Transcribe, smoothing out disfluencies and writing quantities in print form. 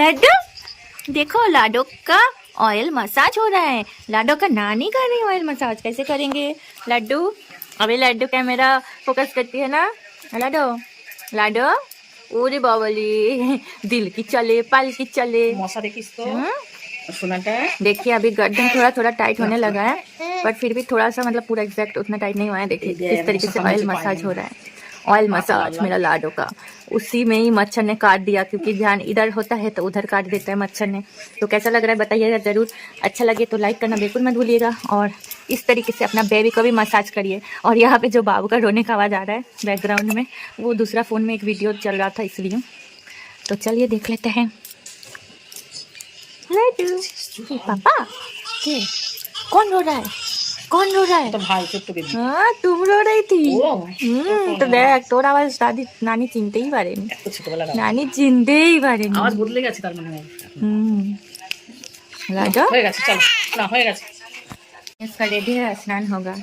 लड्डू देखो, लाडो का oil massage हो रहा है। लाडो का नानी कर रही है ऑयल मसाज। कैसे करेंगे लड्डू? अबे लड्डू कैमरा फोकस करती है ना। लाडो लाडो, ओरे बावली, दिल की चले पल की चले। मशा देखिस तो सोनाटा। देखिए अभी गर्दन थोड़ा थोड़ा टाइट होने लगा है, पर फिर भी थोड़ा सा मतलब पूरा एग्जैक्ट उतना टाइट नहीं हुआ है। देखिए किस तरीके से ऑयल मसाज हो रहा है। ऑयल मसाज मेरा लाडो का। उसी में ही मच्छर ने काट दिया, क्योंकि ध्यान इधर होता है तो उधर काट देता है मच्छर ने। तो कैसा लग रहा है बताइएगा जरूर। अच्छा लगे तो लाइक करना बिल्कुल मत भूलिएगा, और इस तरीके से अपना बेबी को भी मसाज करिए। और यहाँ पे जो बाबू का रोने का आवाज़ आ रहा है बैकग्राउंड में, वो दूसरा फ़ोन में एक वीडियो चल रहा था इसलिए। तो चलिए देख लेते हैं। पापा कौन रो रहा है? कौन रो रहा है? तो भाई ছোট্ট বেবি। हाँ तुम रो रही थी। तो तो देख তোর আওয়াজ দাদি নানি চিনতেই পারেনি। এত ছোটবেলা নানি চিনতেই পারেনি। আওয়াজ বদলে গেছে তার মানে। রাজা হয়ে গেছে, চল না হয়ে গেছে। इसका रेडी है, स्नान होगा।